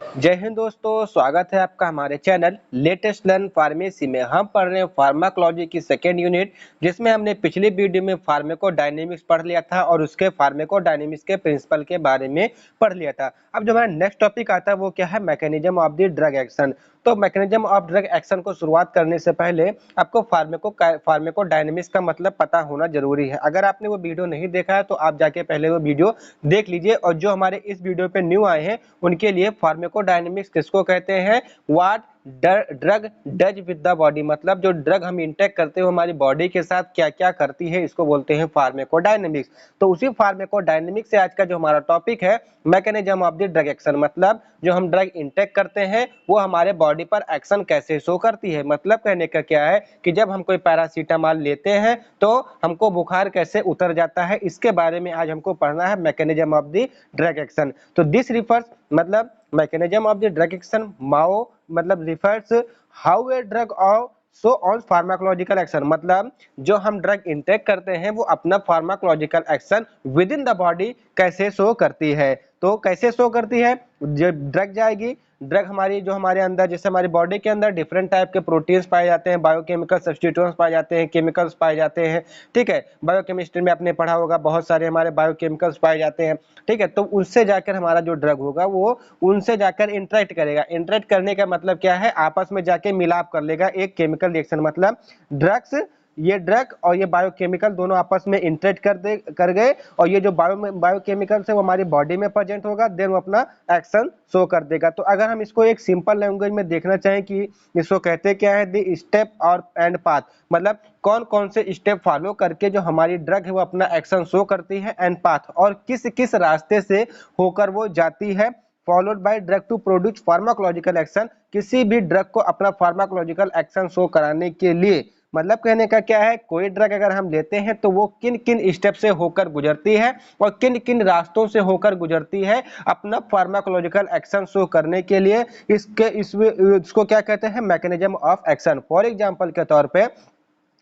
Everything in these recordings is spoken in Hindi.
जय हिंद दोस्तों, स्वागत है आपका हमारे चैनल लेटेस्ट लर्न फार्मेसी में। हम पढ़ रहे हैं फार्माकोलॉजी की सेकेंड यूनिट, जिसमें हमने पिछली वीडियो में फार्माकोडायनेमिक्स पढ़ लिया था और उसके फार्माकोडायनेमिक्स के प्रिंसिपल के बारे में पढ़ लिया था। अब जो हमारा नेक्स्ट टॉपिक आता है वो क्या है, mechanism of the drug action. तो मैकेनिज्म ऑफ ड्रग एक्शन को शुरुआत करने से पहले आपको फार्माकोडायनेमिक्स का मतलब पता होना जरूरी है। अगर आपने वो वीडियो नहीं देखा है तो आप जाके पहले वो वीडियो देख लीजिए। और जो हमारे इस वीडियो पे न्यू आए हैं उनके लिए फार्माकोडायनेमिक्स किसको कहते हैं, what drug does with the body, मतलब जो ड्रग हम इंटेक करते हैं हमारी बॉडी के साथ क्या क्या करती है, इसको बोलते हैं फार्माकोडायनेमिक्स। तो उसी फार्माकोडायनेमिक्स से आज का जो हमारा टॉपिक है mechanism of the drug action, मतलब जो हम ड्रग इंटेक करते हैं वो हमारे बॉडी पर एक्शन कैसे शो करती है। मतलब कहने का क्या है कि जब हम कोई पैरासीटामोल लेते हैं तो हमको बुखार कैसे उतर जाता है, इसके बारे में आज हमको पढ़ना है, mechanism of the drug action. तो दिस रिफर्स मतलब mechanism of the drug action माओ मतलब रिफर्स हाउ ए ड्रग और सो ऑन फार्माकोलॉजिकल एक्शन, मतलब जो हम ड्रग इंटेक करते हैं वो अपना pharmacological action with in the body कैसे शो करती है। तो कैसे शो करती है, जब ड्रग जाएगी, ड्रग हमारी जो हमारे अंदर, जैसे हमारी बॉडी के अंदर डिफरेंट टाइप के प्रोटीन्स पाए जाते हैं, बायोकेमिकल सब्स्टिट्यूएंट्स पाए जाते हैं, केमिकल्स पाए जाते हैं। ठीक है, बायोकेमिस्ट्री में आपने पढ़ा होगा बहुत सारे हमारे बायोकेमिकल्स पाए जाते हैं। ठीक है, तो उससे जाकर हमारा जो ड्रग होगा वो उनसे जाकर इंटरेक्ट करेगा। इंटरेक्ट करने का मतलब क्या है, आपस में जाके मिलाप कर लेगा, एक केमिकल रिएक्शन, मतलब ड्रग्स, ये ड्रग और ये बायोकेमिकल दोनों आपस में इंटरेक्ट कर गए और ये जो बायोकेमिकल है वो हमारी बॉडी में प्रेजेंट होगा, देन वो अपना एक्शन शो कर देगा। तो अगर हम इसको एक सिंपल लैंग्वेज में देखना चाहें कि इसको कहते क्या है, द स्टेप और एंड पाथ, मतलब कौन कौन से स्टेप फॉलो करके जो हमारी ड्रग है वो अपना एक्शन शो करती है, एंड पाथ, और किस किस रास्ते से होकर वो जाती है, followed by drug to produce pharmacological action, किसी भी ड्रग को अपना फार्माकोलॉजिकल एक्शन शो कराने के लिए। मतलब कहने का क्या है, कोई ड्रग अगर हम लेते हैं तो वो किन किन स्टेप से होकर गुजरती है और किन किन रास्तों से होकर गुजरती है अपना फार्माकोलॉजिकल एक्शन शो करने के लिए, इसको क्या कहते हैं, mechanism of action. For example के तौर पे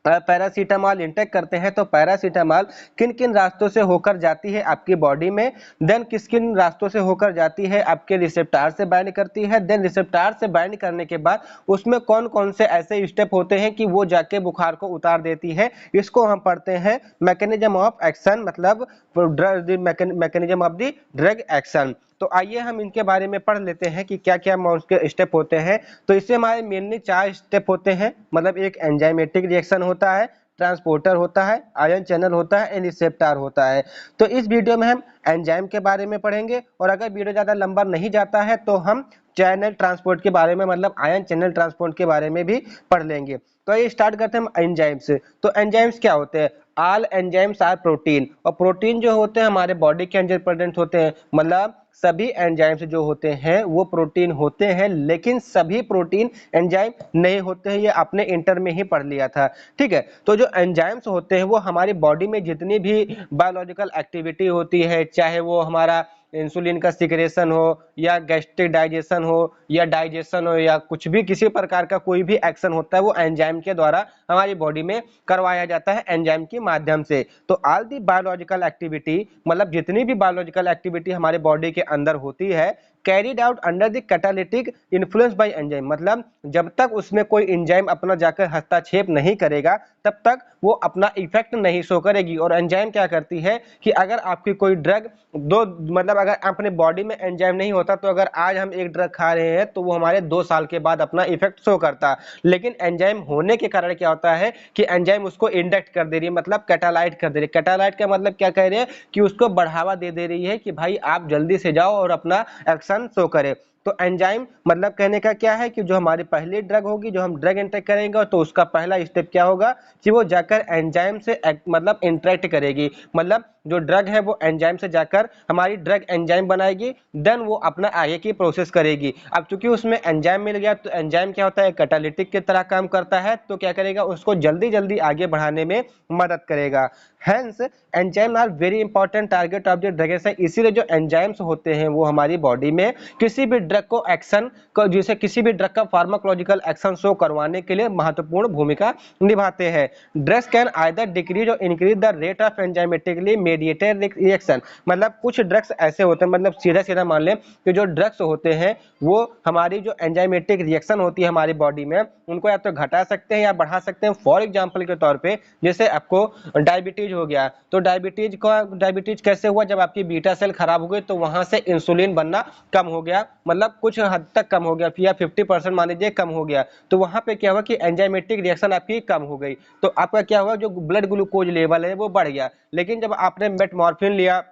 पैरासीटामोल इंटेक करते हैं तो पैरासीटामोल किन किन रास्तों से होकर जाती है आपकी बॉडी में, देन किस किन रास्तों से होकर जाती है आपके रिसेप्टार से बाइंड करती है, देन रिसेप्टार से बाइंड करने के बाद उसमें कौन कौन से ऐसे स्टेप होते हैं कि वो जाके बुखार को उतार देती है, इसको हम पढ़ते हैं मैकेनिज्म ऑफ एक्शन, मतलब mechanism of the drug action. तो आइए हम इनके बारे में पढ़ लेते हैं कि क्या क्या उसके स्टेप होते हैं। तो इससे हमारे मेनली 4 स्टेप होते हैं, मतलब एक एंजाइमेटिक रिएक्शन होता है, ट्रांसपोर्टर होता है, आयन चैनल होता है, एंड रिसेप्टर होता है। तो इस वीडियो में हम एंजाइम के बारे में पढ़ेंगे और अगर वीडियो ज़्यादा लंबा नहीं जाता है तो हम चैनल ट्रांसपोर्ट के बारे में, मतलब आयन चैनल ट्रांसपोर्ट के बारे में भी पढ़ लेंगे। तो ये स्टार्ट करते हैं हम एंजाइम से। तो एंजाइम्स क्या होते हैं, ऑल एंजाइम्स आर प्रोटीन, और प्रोटीन जो होते हैं हमारे बॉडी के अंदर प्रेजेंट होते हैं, मतलब सभी एंजाइम्स जो होते हैं वो प्रोटीन होते हैं, लेकिन सभी प्रोटीन एंजाइम नहीं होते हैं, ये आपने इंटर में ही पढ़ लिया था। ठीक है, तो जो एंजाइम्स होते हैं वो हमारी बॉडी में जितनी भी बायोलॉजिकल एक्टिविटी होती है, चाहे वो हमारा इंसुलिन का सिक्रेशन हो या गैस्ट्रिक डाइजेशन हो या डाइजेशन हो या कुछ भी किसी प्रकार का कोई भी एक्शन होता है वो एंजाइम के द्वारा हमारी बॉडी में करवाया जाता है एंजाइम के माध्यम से। तो ऑल दी बायोलॉजिकल एक्टिविटी, मतलब जितनी भी बायोलॉजिकल एक्टिविटी हमारे बॉडी के अंदर होती है, carried out under the catalytic influence by enzyme, मतलब जब तक उसमें कोई एंजाइम अपना जाकर हस्तक्षेप नहीं करेगा तब तक वो अपना इफेक्ट नहीं शो करेगी। और एंजाइम क्या करती है कि अगर आपकी कोई ड्रग मतलब अगर अपने बॉडी में एंजाइम नहीं होता तो अगर आज हम एक ड्रग खा रहे हैं तो वो हमारे 2 साल के बाद अपना इफेक्ट शो करता है, लेकिन एंजाइम होने के कारण क्या होता है कि एंजाइम उसको इंडक्ट कर दे रही है, मतलब कैटालाइट कर दे रही है। कैटालाइट का मतलब क्या कह रहे हैं कि उसको बढ़ावा दे रही है कि भाई आप जल्दी से जाओ और अपना एक्शन शो करें। तो एंजाइम मतलब कहने का क्या है कि जो हमारी पहली ड्रग होगी, जो हम ड्रग इंटेक करेंगे तो उसका पहला स्टेप क्या होगा कि वो जाकर एंजाइम से मतलब इंटरेक्ट करेगी, मतलब जो ड्रग है वो एंजाइम से जाकर हमारी ड्रग एंजाइम बनाएगी, देन वो अपना आगे की प्रोसेस करेगी। अब चूंकि उसमें एंजाइम मिल गया तो एंजाइम क्या होता है, कैटालिटिक की तरह काम करता है, तो क्या करेगा उसको जल्दी जल्दी आगे बढ़ाने में मदद करेगा। Hence enzyme are very important target of the drug action, इसीलिए जो एंजाइम्स होते हैं वो हमारी बॉडी में किसी भी ड्रग को एक्शन को, जैसे किसी भी ड्रग का फार्माकोलॉजिकल एक्शन शो करवाने के लिए महत्वपूर्ण भूमिका निभाते हैं। ड्रग्स कैन आइदर डिक्रीज और increase the rate of enzymatically mediated reaction, मतलब कुछ ड्रग्स ऐसे होते हैं, मतलब सीधा सीधा मान लें कि जो ड्रग्स होते हैं वो हमारी जो एंजाइमेटिक रिएक्शन होती है हमारी बॉडी में, उनको या तो घटा सकते हैं या बढ़ा सकते हैं। फॉर एग्जांपल के तौर पे जैसे आपको डायबिटीज हो गया, तो डायबिटीज कैसे हुआ, जब आपकी बीटा सेल खराब हो गई तो वहां से इंसुलिन बनना कम हो गया, मतलब कुछ हद तक कम हो गया, या 50% मान लीजिए कम हो गया, तो वहां पे क्या हुआ कि एंजाइमेटिक रिएक्शन आपकी कम हो गई, तो आपका क्या हुआ, जो ब्लड ग्लूकोज लेवल है वो बढ़ गया। लेकिन जब आपने मेटमॉर्फिन लिया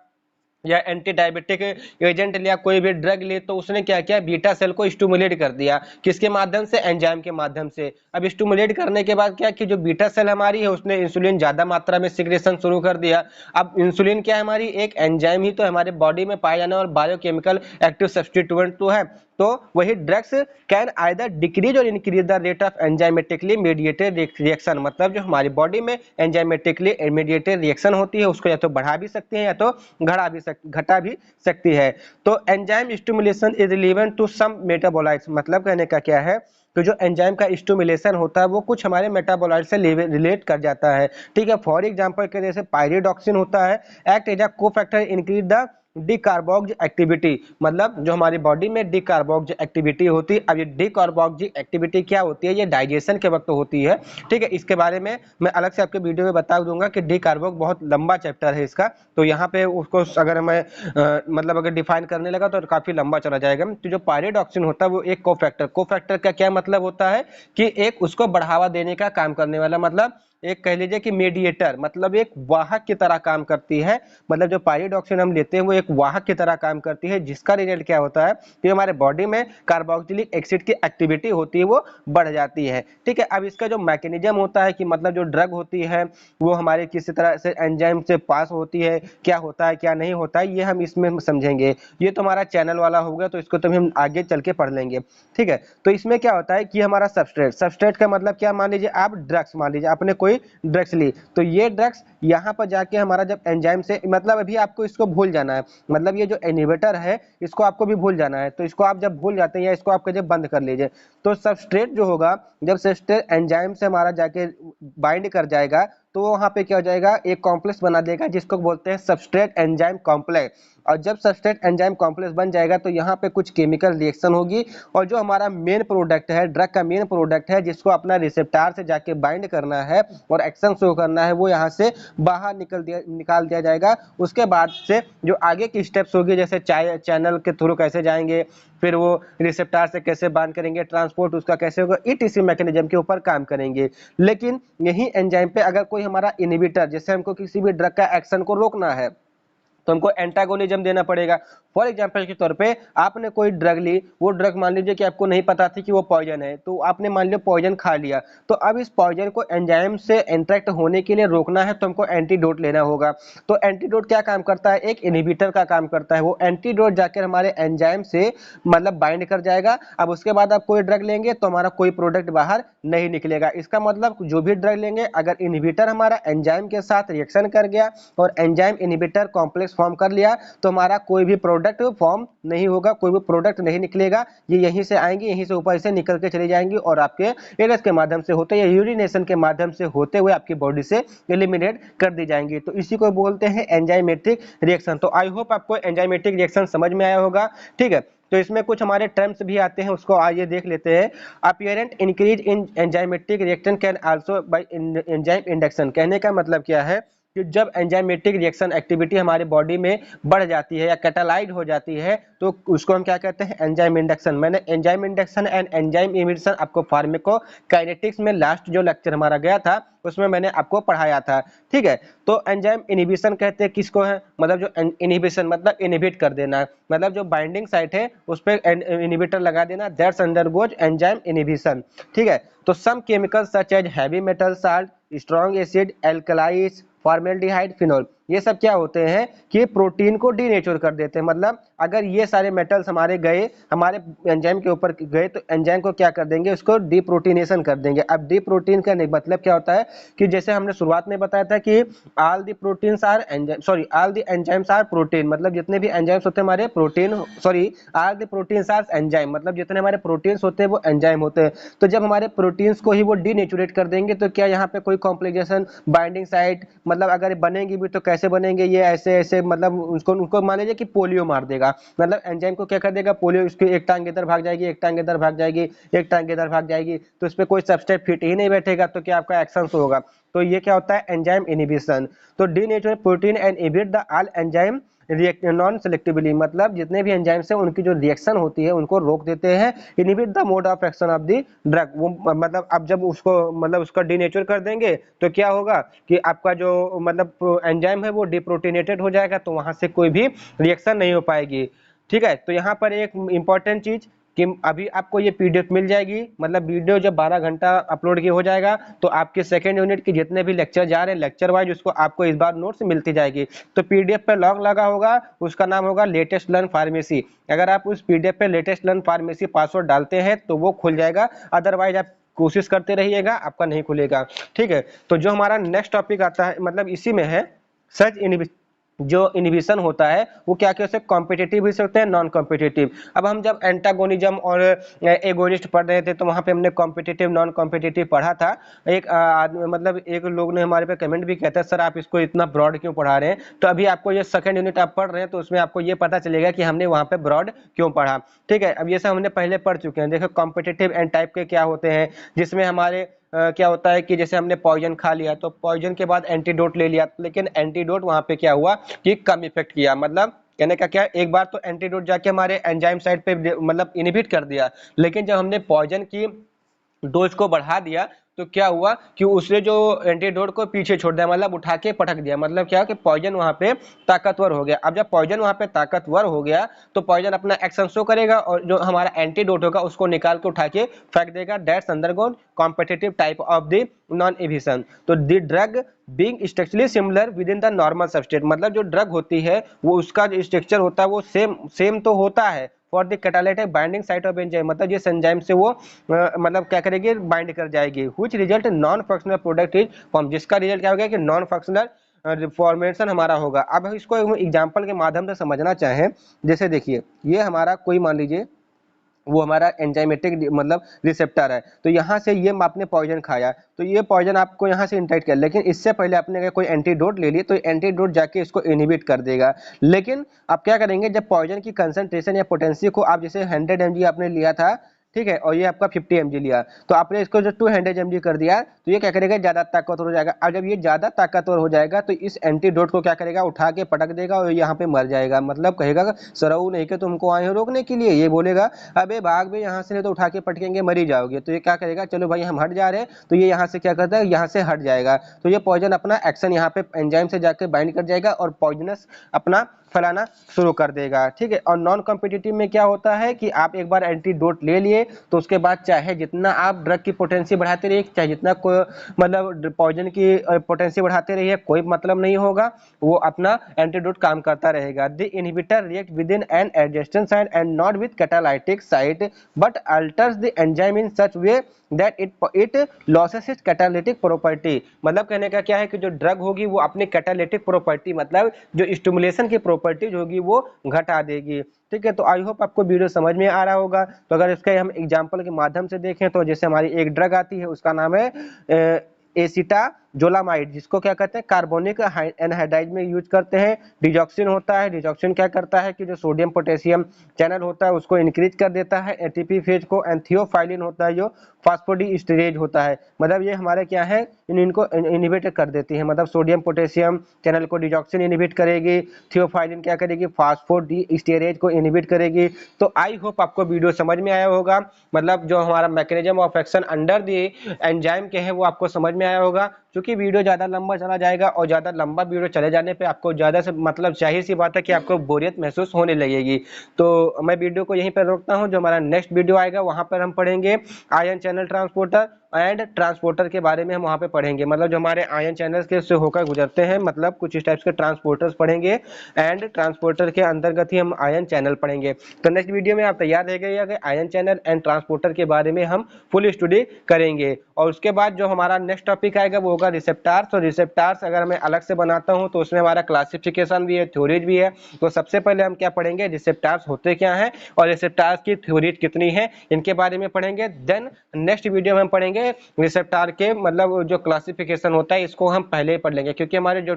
या एंटी डायबिटिक एजेंट लिया, कोई भी ड्रग ली, तो उसने क्या किया, बीटा सेल को स्टिमुलेट कर दिया, किसके माध्यम से, एंजाइम के माध्यम से। अब स्टिमुलेट करने के बाद क्या कि जो बीटा सेल हमारी है उसने इंसुलिन ज्यादा मात्रा में सिक्रेशन शुरू कर दिया। अब इंसुलिन क्या है, हमारी एक एंजाइम ही तो हमारे बॉडी में पाया जाने और बायोकेमिकल एक्टिव सब्स्टिट्यूएंट तो है। तो वही ड्रग्स कैन आइदर डिक्रीज और increase the rate of enzymatically mediated reaction, मतलब जो हमारी बॉडी में एंजाइमेटिकली मेडिएटेड रिएक्शन होती है उसको या तो बढ़ा भी सकती है या तो घटा भी सकती है। तो enzyme stimulation is relevant to some metabolites, मतलब कहने का क्या है तो जो एंजाइम का स्टिमुलेशन होता है वो कुछ हमारे मेटाबोलाइट से रिलेट कर जाता है। ठीक है, फॉर एग्जांपल के जैसे पायरिडॉक्सिन होता है, act as a cofactor increase the decarbox activity, मतलब जो हमारी बॉडी में डीकार्बोक्स एक्टिविटी होती है। अब ये डीकार्बोक्स एक्टिविटी क्या होती है, ये डाइजेशन के वक्त होती है। ठीक है, इसके बारे में मैं अलग से आपके वीडियो में बता दूंगा कि डीकार्बोक्स बहुत लंबा चैप्टर है इसका, तो यहाँ पे उसको अगर मैं मतलब अगर डिफाइन करने लगा तो काफी लंबा चला जाएगा। तो जो पायरिडॉक्सिन होता है वो एक कोफैक्टर का क्या मतलब होता है कि एक उसको बढ़ावा देने का काम करने वाला, मतलब एक कह लीजिए कि मेडिएटर, मतलब एक वाहक की तरह काम करती है। मतलब जो पायरिडॉक्सिन हम लेते हैं वो एक वाहक की तरह काम करती है, जिसका रिजल्ट क्या होता है कि हमारे बॉडी में कार्बोक्सिलिक एसिड की एक्टिविटी होती है वो बढ़ जाती है। ठीक है, अब इसका जो मैकेनिज्म होता है कि मतलब जो ड्रग होती है वो हमारे किसी तरह से एंजाइम से पास होती है, क्या होता है क्या नहीं होता है, ये हम इसमें समझेंगे। ये तो हमारा चैनल वाला होगा तो इसको तो हम आगे चल के पढ़ लेंगे। ठीक है, तो इसमें क्या होता है कि हमारा सबस्ट्रेट का मतलब क्या, मान लीजिए आप ड्रग्स, मान लीजिए आपने कोई ड्रग्स ली, तो ये ड्रग्स यहाँ पर जाके हमारा जब एंजाइम से, मतलब अभी आपको इसको भूल जाना है, मतलब ये जो इनहिबिटर है इसको आपको भी भूल जाना है, तो इसको आप जब भूल जाते हैं या इसको आप जब बंद कर लीजिए, तो सबस्ट्रेट जो होगा, जब सबस्ट्रेट एंजाइम से हमारा जाके बाइंड कर जाएगा तो वहां पे क्या हो जाएगा, एक कॉम्प्लेक्स बना देगा जिसको बोलते हैं सबस्ट्रेट एंजाइम कॉम्प्लेक्स। और जब सबस्ट्रेट एंजाइम कॉम्प्लेक्स बन जाएगा तो यहाँ पे कुछ केमिकल रिएक्शन होगी, और जो हमारा मेन प्रोडक्ट है, ड्रग का मेन प्रोडक्ट है जिसको अपना रिसेप्टर से जाके बाइंड करना है और एक्शन शो करना है, वो यहाँ से बाहर निकाल दिया जाएगा। उसके बाद से जो आगे की स्टेप्स होगी, जैसे चैनल के थ्रू कैसे जाएंगे, फिर वो रिसेप्टर से कैसे बाइंड करेंगे, ट्रांसपोर्ट उसका कैसे होगा, इसी मैकेनिज्म के ऊपर काम करेंगे। लेकिन यही एंजाइम पे अगर कोई हमारा इनहिबिटर, जैसे हमको किसी भी ड्रग का एक्शन को रोकना है तो हमको एंटागोनिज्म देना पड़ेगा। फॉर एग्जांपल के तौर पे आपने कोई ड्रग ली, वो ड्रग मान लीजिए कि आपको नहीं पता थी कि वो पॉइजन है, तो आपने मान लिया पॉइजन खा लिया, तो अब इस पॉइजन को एंजाइम से इंटरेक्ट होने के लिए रोकना है तो हमको एंटीडोट लेना होगा। तो एंटीडोट क्या काम करता है, एक इनहिबिटर का काम करता है, वो एंटीडोट जाकर हमारे एंजाइम से मतलब बाइंड कर जाएगा। अब उसके बाद आप कोई ड्रग लेंगे तो हमारा कोई प्रोडक्ट बाहर नहीं निकलेगा। इसका मतलब जो भी ड्रग लेंगे, अगर इनहिबिटर हमारा एंजाइम के साथ रिएक्शन कर गया और एंजाइम इनहिबिटर कॉम्प्लेक्स फॉर्म कर लिया तो हमारा कोई भी प्रोडक्ट फॉर्म नहीं होगा, कोई भी प्रोडक्ट नहीं निकलेगा। ये यहीं से आएंगे, यहीं से ऊपर से निकल के चली जाएंगी और आपके एनएस के माध्यम से होते या यूरिनेशन के माध्यम से होते हुए आपकी बॉडी से एलिमिनेट कर दी जाएंगी। तो इसी को बोलते हैं एंजाइमेटिक रिएक्शन। तो आई होप आपको एंजाइमेटिक रिएक्शन समझ में आया होगा। ठीक है, तो इसमें कुछ हमारे टर्म्स भी आते हैं, उसको आइए देख लेते हैं। Apparent increase in enzymatic reaction can also by enzyme induction. कहने का मतलब क्या है कि जब एंजाइमेटिक रिएक्शन एक्टिविटी हमारे बॉडी में बढ़ जाती है या कैटालाइज हो जाती है तो उसको हम क्या कहते हैं, एंजाइम इंडक्शन। मैंने enzyme induction and enzyme inhibition आपको फार्माकोकाइनेटिक्स में लास्ट जो लेक्चर हमारा गया था उसमें मैंने आपको पढ़ाया था। ठीक है, तो एंजाइम इनिबिशन कहते हैं किसको है, मतलब जो इनिबिशन मतलब इनिबिट कर देना, मतलब जो बाइंडिंग साइट है उस पर इनिबिटर लगा देना, दैट्स अंडरगोज एंजाइम इनिबिशन। ठीक है, तो some chemicals such as heavy metal salt, strong acid, alkalis, formaldehyde, phenol, ये सब क्या होते हैं कि प्रोटीन को डीनेचर कर देते हैं। मतलब अगर ये सारे मेटल्स हमारे गए, हमारे एंजाइम के ऊपर गए, तो एंजाइम को क्या कर देंगे, उसको डीप्रोटीनेशन कर देंगे। अब डीप्रोटीन का मतलब क्या होता है कि जैसे हमने शुरुआत में बताया था कि all the proteins are enzyme, sorry all the enzymes are protein, मतलब जितने भी एंजाइम्स होते हैं हमारे protein, sorry all the proteins are enzyme, मतलब जितने हमारे प्रोटीन्स होते हैं वो एंजाइम होते हैं। तो जब हमारे प्रोटीन्स को ही वो डीनेचुरेट कर देंगे तो क्या यहाँ पे कोई कॉम्प्लिकेशन, बाइंडिंग साइट, मतलब अगर बनेंगी भी तो कैसे बनेंगे, ये ऐसे ऐसे, मतलब उसको उनको मान लीजिए कि पोलियो मार देगा, मतलब एंजाइम को क्या कर देगा, पोलियो, उसकी एक टांग इधर भाग जाएगी, एक टांग इधर भाग जाएगी, एक टांग इधर भाग जाएगी, तो उस पर कोई सबस्ट्रेट फिट ही नहीं बैठेगा, तो क्या आपका एक्शन होगा। तो ये क्या होता है, एंजाइम इनहिबिशन। तो denaturate protein and inhibit the all enzyme non selectively, मतलब जितने भी एंजाइम्स हैं उनकी जो रिएक्शन होती है उनको रोक देते हैं। Inhibit the mode of action of the drug, वो मतलब अब जब उसको, मतलब उसका डीनेचर कर देंगे तो क्या होगा कि आपका जो मतलब एंजाइम है वो डिप्रोटीनेटेड हो जाएगा, तो वहां से कोई भी रिएक्शन नहीं हो पाएगी। ठीक है, तो यहाँ पर एक इंपॉर्टेंट चीज कि अभी आपको ये पीडीएफ मिल जाएगी, मतलब वीडियो जब 12 घंटा अपलोड किया हो जाएगा तो आपके सेकेंड यूनिट के जितने भी लेक्चर जा रहे हैं लेक्चर वाइज, उसको आपको इस बार नोट्स मिलती जाएगी। तो पीडीएफ पे लॉक लगा होगा, उसका नाम होगा लेटेस्ट लर्न फार्मेसी। अगर आप उस पीडीएफ पे लेटेस्ट लर्न फार्मेसी पासवर्ड डालते हैं तो वो खुल जाएगा, अदरवाइज आप कोशिश करते रहिएगा, आपका नहीं खुलेगा। ठीक है, तो जो हमारा नेक्स्ट टॉपिक आता है, मतलब इसी में है सर्च इनहिबिशन। जो इनहिबिशन होता है वो क्या क्या, कॉम्पिटिटिव भी सकते हैं, नॉन कॉम्पिटिटिव। अब हम जब एंटागोनिज्म और एगोनिस्ट पढ़ रहे थे तो वहां पे हमने कॉम्पिटिटिव नॉन कॉम्पिटिटिव पढ़ा था। एक आदमी, मतलब एक लोग ने हमारे पे कमेंट भी किया था, सर आप इसको इतना ब्रॉड क्यों पढ़ा रहे हैं। तो अभी आपको ये सेकंड यूनिट आप पढ़ रहे हैं तो उसमें आपको ये पता चलेगा कि हमने वहां पे ब्रॉड क्यों पढ़ा। ठीक है, अब ये सब हमने पहले पढ़ चुके हैं। देखो कॉम्पिटिटिव एंड टाइप के क्या होते हैं, जिसमें हमारे क्या होता है कि जैसे हमने पॉइजन खा लिया तो पॉइजन के बाद एंटीडोट ले लिया, लेकिन एंटीडोट वहां पे क्या हुआ कि कम इफेक्ट किया। मतलब कहने का क्या, एक बार तो एंटीडोट जाके हमारे एंजाइम साइड पे मतलब इनहिबिट कर दिया, लेकिन जब हमने पॉइजन की डोज को बढ़ा दिया तो क्या हुआ कि उसने जो एंटीडोट को पीछे छोड़ दिया, मतलब उठा के पटक दिया। मतलब क्या कि पॉइजन वहां पे ताकतवर हो गया। अब जब पॉइजन वहां पे ताकतवर हो गया तो पॉइजन अपना एक्शन शो करेगा और जो हमारा एंटीडोट होगा उसको निकाल के उठा के फेंक देगा। That's undergone competitive type of the non inhibition. तो the drug being structurally similar with in the normal substrate, मतलब जो ड्रग होती है वो उसका जो स्ट्रक्चर होता है वो सेम तो होता है for the catalytic binding site of enzyme, मतलब जिस एंजाइम से वो मतलब क्या करेगी, बाइंड कर जाएगी। Which result non functional product is form, जिसका रिजल्ट क्या होगा कि नॉन फंक्शनल फॉर्मेशन हमारा होगा। अब हम इसको एग्जांपल के माध्यम से समझना चाहें, जैसे देखिए ये हमारा कोई मान लीजिए वो हमारा एंजाइमेटिक मतलब रिसेप्टर है, तो यहाँ से ये आपने पॉइजन खाया तो ये पॉइजन आपको यहाँ से इंटरेक्ट किया, लेकिन इससे पहले आपने अगर कोई एंटीडोट ले लिए तो एंटीडोट जाके इसको इनहिबिट कर देगा। लेकिन आप क्या करेंगे, जब पॉइजन की कंसंट्रेशन या पोटेंसी को आप जैसे 100 mg आपने लिया था, ठीक है, और ये आपका 50 mg लिया, तो आपने इसको जो 200 mg कर दिया तो ये क्या करेगा, ज्यादा ताकतवर हो जाएगा। अब जब ये ज्यादा ताकतवर हो जाएगा तो इस एंटीडोट को क्या करेगा, उठा के पटक देगा और यहाँ पे मर जाएगा। मतलब कहेगा सरऊ नहीं कि तुमको आए हो रोकने के लिए, ये बोलेगा अबे भाग भी यहाँ से, नहीं तो उठा के पटकेंगे मर ही जाओगे। तो ये क्या करेगा, चलो भाई हम हट जा रहे हैं, तो ये यहाँ से क्या करता है, यहाँ से हट जाएगा। तो ये पॉइजन अपना एक्शन यहाँ पे एंजाइम से जाकर बाइंड कर जाएगा और पॉइजनस अपना फैलाना शुरू कर देगा। ठीक है, और नॉन कॉम्पिटिटिव में क्या होता है कि आप एक बार एंटीडोट ले लिए तो उसके बाद चाहे जितना आप ड्रग की पोटेंसी बढ़ाते रहिए, चाहे जितना मतलब पॉइजन की पोटेंसी बढ़ाते रहिए, कोई मतलब नहीं होगा, वो अपना एंटीडोट काम करता रहेगा। The inhibitor react with in an adjacent site and not with catalytic site but altars the enzyme in such way that it losses it's catalytic property. मतलब कहने का क्या है कि जो ड्रग होगी वो अपनी कैटालिटिक प्रॉपर्टी, मतलब जो स्टिमुलेशन की प्रॉपर्टीज होगी वो घटा देगी। ठीक है, तो आई होप आपको वीडियो समझ में आ रहा होगा। तो अगर इसका हम एग्जांपल के माध्यम से देखें तो जैसे हमारी एक ड्रग आती है उसका नाम है एसिटाजोलामाइड, जिसको क्या कहते हैं कार्बोनिक एनहाइड्राइड में यूज करते हैं। डिजॉक्सिन होता है, डिजॉक्सिन क्या करता है कि जो सोडियम पोटेशियम चैनल होता है उसको इंक्रीज कर देता है एटीपी फेज को। एंड थियोफाइलिन होता है जो फास्फोडीस्टरेज होता है, मतलब ये हमारे क्या है, इनको इनहिबिट कर देती है। मतलब सोडियम पोटेशियम चैनल को डिजॉक्सिन इनहिबिट करेगी, थियोफाइलिन क्या करेगी, फास्फोडीस्टरेज को इनहिबिट करेगी। तो आई होप आपको वीडियो समझ में आया होगा, मतलब जो हमारा mechanism of action under the enzyme के है वो आपको समझ में आया होगा। क्योंकि वीडियो ज़्यादा लंबा चला जाएगा और ज़्यादा लंबा वीडियो चले जाने पे आपको ज़्यादा से मतलब जाहिर सी बात है कि आपको बोरियत महसूस होने लगेगी। तो मैं वीडियो को यहीं पर रोकता हूँ। जो हमारा नेक्स्ट वीडियो आएगा वहाँ पर हम पढ़ेंगे ion channel transporter and transporter के बारे में हम वहाँ पे पढ़ेंगे। मतलब जो हमारे आयन चैनल्स के से होकर गुजरते हैं, मतलब कुछ इस टाइप्स के ट्रांसपोर्टर्स पढ़ेंगे एंड ट्रांसपोर्टर के अंतर्गत ही हम आयन चैनल पढ़ेंगे। तो नेक्स्ट वीडियो में आप तैयार रह गए कि आयन चैनल एंड ट्रांसपोर्टर के बारे में हम फुल स्टडी करेंगे। और उसके बाद जो हमारा नेक्स्ट टॉपिक आएगा वो होगा रिसेप्टार्स। और रिसेप्टार्स अगर मैं अलग से बनाता हूँ तो उसमें हमारा क्लासिफिकेशन भी है, थ्योरीज भी है। तो सबसे पहले हम क्या पढ़ेंगे, रिसेप्टार्स होते क्या हैं और रिसेप्टार्स की थ्योरीज कितनी है, इनके बारे में पढ़ेंगे। देन नेक्स्ट वीडियो में हम पढ़ेंगे रिसेप्टार के मतलब जो क्लासिफिकेशन होता है इसको हम पहले ही पढ़ लेंगे, क्योंकि हमारे जो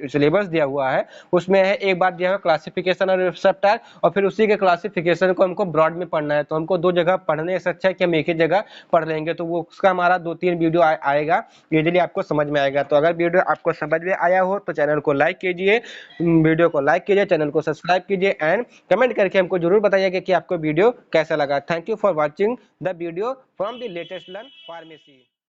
सिलेबस दिया हुआ है उसमें है एक बार दिया हुआ क्लासिफिकेशन और रिसेप्टार, और फिर उसी के क्लासिफिकेशन को हमको ब्रॉड में पढ़ना है। तो हमको दो जगह पढ़ने से अच्छा है कि हम एक ही जगह पढ़ लेंगे। तो वो उसका हमारा 2-3 वीडियो आएगा, इजीली आपको समझ में आएगा। तो अगर वीडियो आपको समझ में आया हो तो चैनल को लाइक कीजिए, वीडियो को लाइक कीजिए, चैनल को सब्सक्राइब कीजिए एंड कमेंट करके हमको जरूर बताइएगा कि आपको वीडियो कैसा लगा। Thank you for watching the video from the latest learn pharmacy.